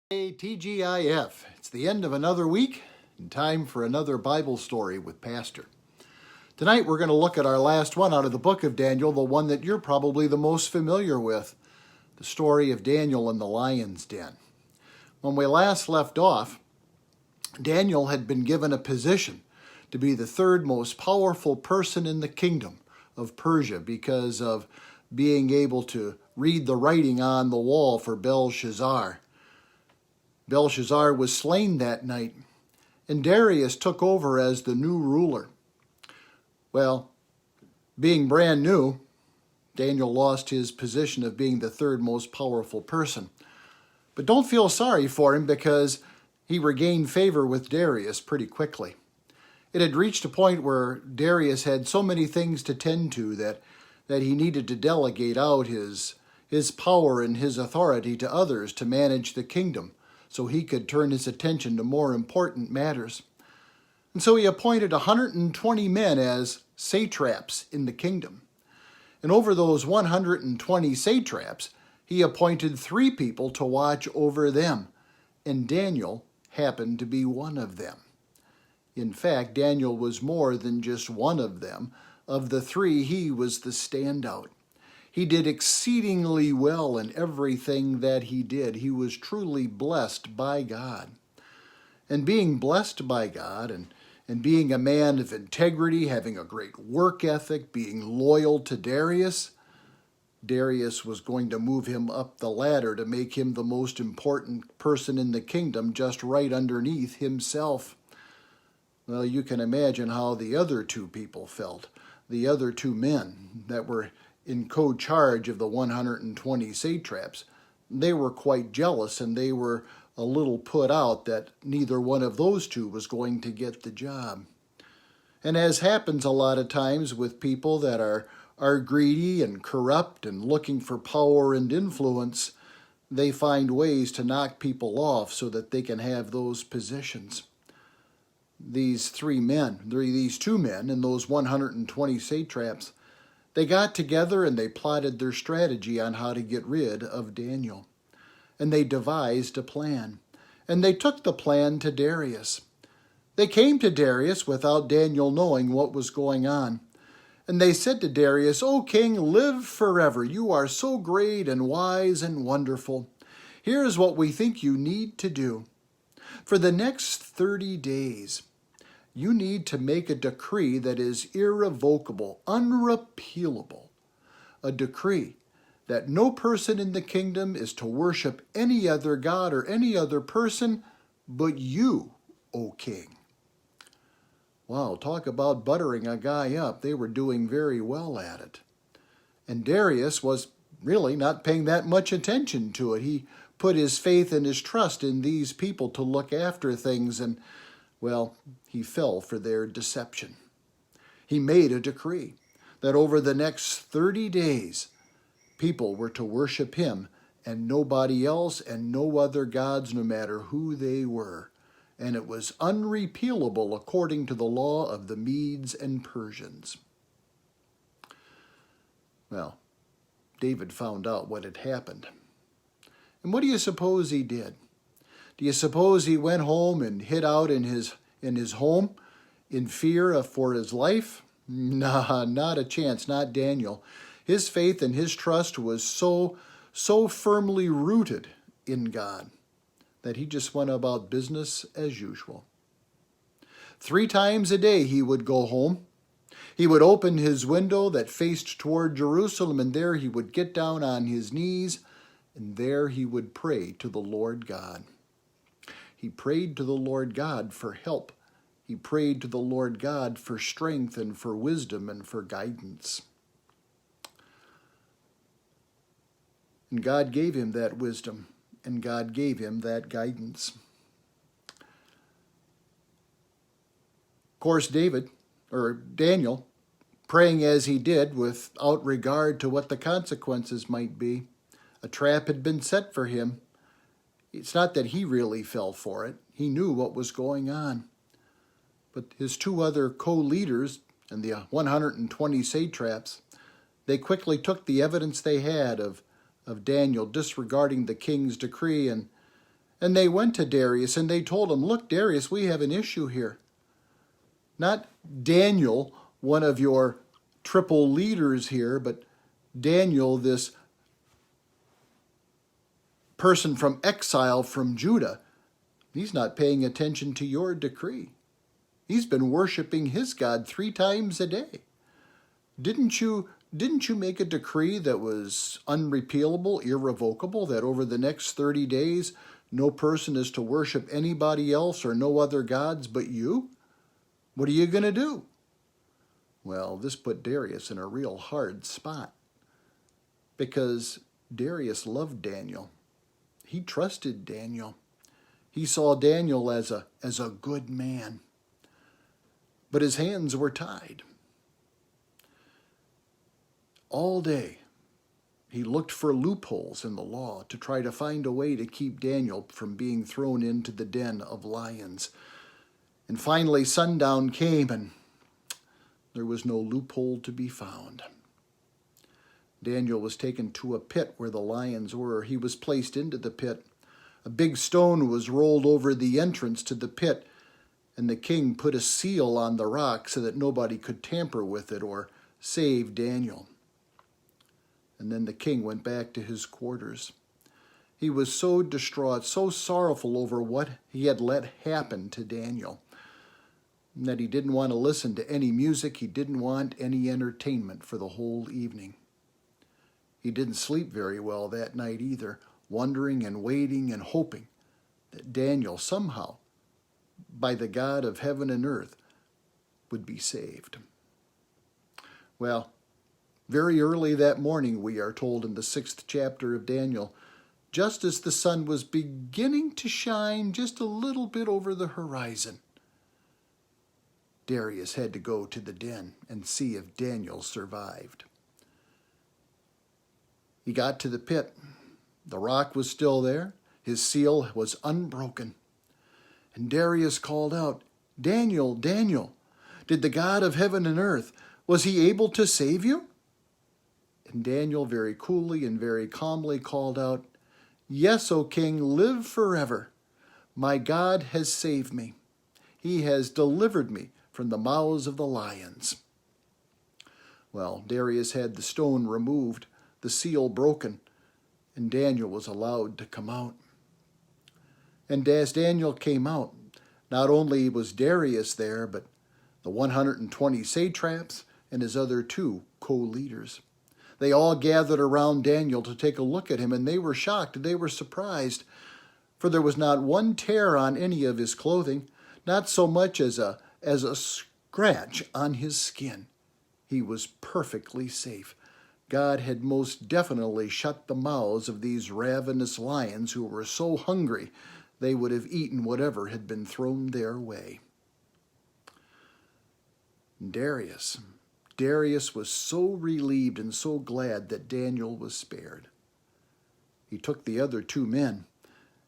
Hey, TGIF. It's the end of another week and time for another Bible story with Pastor. Tonight we're going to look at our last one out of the book of Daniel, the one that you're probably the most familiar with, the story of Daniel in the lion's den. When we last left off, Daniel had been given a position to be the third most powerful person in the kingdom of Persia because of being able to read the writing on the wall for Belshazzar. Belshazzar was slain that night, and Darius took over as the new ruler. Well, being brand new, Daniel lost his position of being the third most powerful person. But don't feel sorry for him because he regained favor with Darius pretty quickly. It had reached a point where Darius had so many things to tend to that he needed to delegate out his power and his authority to others to manage the kingdom, so he could turn his attention to more important matters. And so he appointed 120 men as satraps in the kingdom. And over those 120 satraps, he appointed 3 people to watch over them, and Daniel happened to be one of them. In fact, Daniel was more than just one of them. Of the 3, he was the standout. He did exceedingly well in everything that he did. He was truly blessed by God. And being blessed by God and being a man of integrity, having a great work ethic, being loyal to Darius was going to move him up the ladder to make him the most important person in the kingdom, just right underneath himself. Well, you can imagine how the other 2 people felt, the other 2 men that were in co-charge of the 120 satraps. They were quite jealous, and they were a little put out that neither one of those 2 was going to get the job. And as happens a lot of times with people that are greedy and corrupt and looking for power and influence, they find ways to knock people off so that they can have those positions. These 2 men and those 120 satraps, they got together and they plotted their strategy on how to get rid of Daniel. And they devised a plan. And they took the plan to Darius. They came to Darius without Daniel knowing what was going on. And they said to Darius, "O king, live forever. You are so great and wise and wonderful. Here's what we think you need to do. For the next 30 days, you need to make a decree that is irrevocable, unrepealable. A decree that no person in the kingdom is to worship any other god or any other person but you, O king." Wow, talk about buttering a guy up. They were doing very well at it. And Darius was really not paying that much attention to it. He put his faith and his trust in these people to look after things, and well, he fell for their deception. He made a decree that over the next 30 days, people were to worship him and nobody else and no other gods, no matter who they were. And it was unrepealable according to the law of the Medes and Persians. Well, David found out what had happened. And what do you suppose he did? Do you suppose he went home and hid out in his home in fear for his life? Nah, not a chance, not Daniel. His faith and his trust was so firmly rooted in God that he just went about business as usual. 3 times a day he would go home. He would open his window that faced toward Jerusalem, and there he would get down on his knees, and there he would pray to the Lord God. He prayed to the Lord God for help. He prayed to the Lord God for strength and for wisdom and for guidance. And God gave him that wisdom, and God gave him that guidance. Of course, Daniel, praying as he did without regard to what the consequences might be, a trap had been set for him. It's not that he really fell for it. He knew what was going on. But his 2 other co-leaders and the 120 satraps, they quickly took the evidence they had of Daniel disregarding the king's decree, and And they went to Darius and they told him, look, Darius, we have an issue here. Not Daniel, one of your triple leaders here, but Daniel, this person from exile from Judah. He's not paying attention to your decree. He's been worshiping his God 3 times a day. Didn't you make a decree that was unrepealable, irrevocable, that over the next 30 days no person is to worship anybody else or no other gods but you? What are you going to do? Well, this put Darius in a real hard spot because Darius loved Daniel. He trusted Daniel. He saw Daniel as a good man. But his hands were tied. All day, he looked for loopholes in the law to try to find a way to keep Daniel from being thrown into the den of lions. And finally, sundown came, and there was no loophole to be found. Daniel was taken to a pit where the lions were. He was placed into the pit. A big stone was rolled over the entrance to the pit, and the king put a seal on the rock so that nobody could tamper with it or save Daniel. And then the king went back to his quarters. He was so distraught, so sorrowful over what he had let happen to Daniel, that he didn't want to listen to any music. He didn't want any entertainment for the whole evening. He didn't sleep very well that night either, wondering and waiting and hoping that Daniel somehow, by the God of heaven and earth, would be saved. Well, very early that morning, we are told in the 6th chapter of Daniel, just as the sun was beginning to shine just a little bit over the horizon, Darius had to go to the den and see if Daniel survived. He got to the pit. The rock was still there. His seal was unbroken. And Darius called out, "Daniel, Daniel, did the God of heaven and earth, was he able to save you?" And Daniel very coolly and very calmly called out, "Yes, O king, live forever. My God has saved me. He has delivered me from the mouths of the lions." Well, Darius had the stone removed, the seal broken, and Daniel was allowed to come out. And as Daniel came out, not only was Darius there, but the 120 satraps and his other 2 co-leaders. They all gathered around Daniel to take a look at him, and they were shocked, they were surprised, for there was not one tear on any of his clothing, not so much as a scratch on his skin. He was perfectly safe. God had most definitely shut the mouths of these ravenous lions who were so hungry they would have eaten whatever had been thrown their way. Darius was so relieved and so glad that Daniel was spared. He took the other 2 men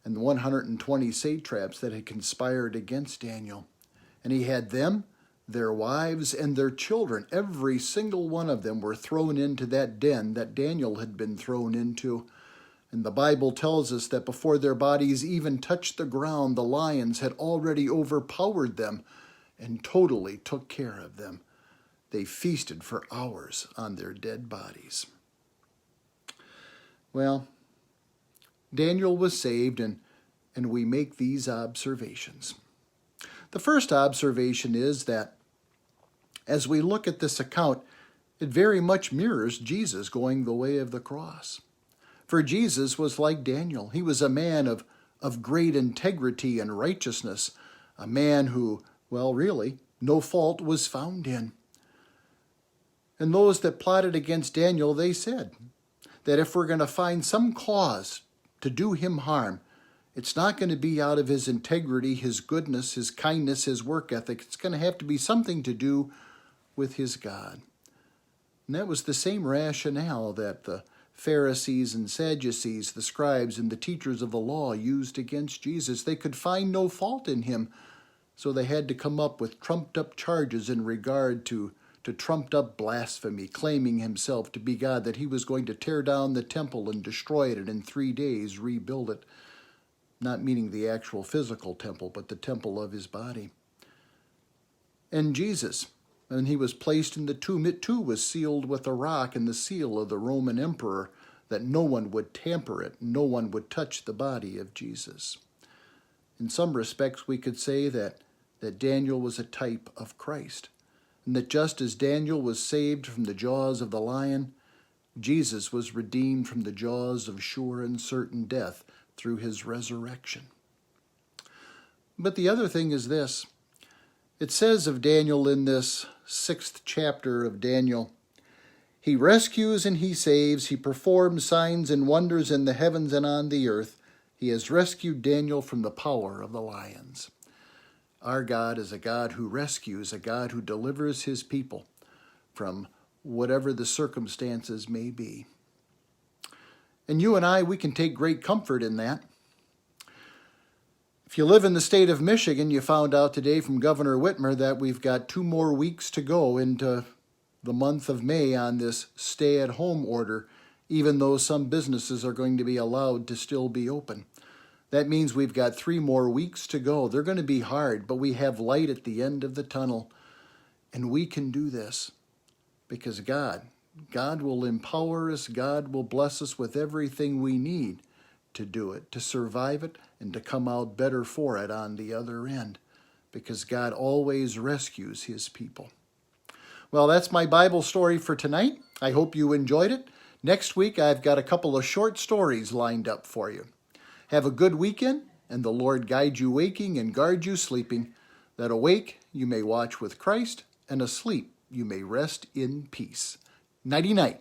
and the 120 satraps that had conspired against Daniel, and he had them, their wives, and their children, every single one of them, were thrown into that den that Daniel had been thrown into. And the Bible tells us that before their bodies even touched the ground, the lions had already overpowered them and totally took care of them. They feasted for hours on their dead bodies. Well, Daniel was saved, and we make these observations. The first observation is that as we look at this account, it very much mirrors Jesus going the way of the cross. For Jesus was like Daniel. He was a man of great integrity and righteousness, a man who, well, really, no fault was found in. And those that plotted against Daniel, they said that if we're going to find some cause to do him harm, it's not going to be out of his integrity, his goodness, his kindness, his work ethic. It's going to have to be something to do with his God. And that was the same rationale that the Pharisees and Sadducees, the scribes and the teachers of the law, used against Jesus. They could find no fault in him, so they had to come up with trumped-up charges in regard to trumped-up blasphemy, claiming himself to be God, that he was going to tear down the temple and destroy it and in 3 days rebuild it. not meaning the actual physical temple, but the temple of his body. And Jesus, when he was placed in the tomb, it too was sealed with a rock and the seal of the Roman emperor, that no one would tamper it, no one would touch the body of Jesus. In some respects, we could say that Daniel was a type of Christ, and that just as Daniel was saved from the jaws of the lion, Jesus was redeemed from the jaws of sure and certain death through his resurrection. But the other thing is this. It says of Daniel in this 6th chapter of Daniel, he rescues and he saves, he performs signs and wonders in the heavens and on the earth. He has rescued Daniel from the power of the lions. Our God is a God who rescues, a God who delivers his people from whatever the circumstances may be. And you and I, we can take great comfort in that. If you live in the state of Michigan, you found out today from Governor Whitmer that we've got 2 more weeks to go into the month of May on this stay-at-home order, even though some businesses are going to be allowed to still be open. That means we've got 3 more weeks to go. They're going to be hard, but we have light at the end of the tunnel, and we can do this because God will empower us. God will bless us with everything we need to do it, to survive it, and to come out better for it on the other end, because God always rescues his people. Well, that's my Bible story for tonight. I hope you enjoyed it. Next week, I've got a couple of short stories lined up for you. Have a good weekend, and the Lord guide you waking and guard you sleeping, that awake you may watch with Christ, and asleep you may rest in peace. Nighty-night.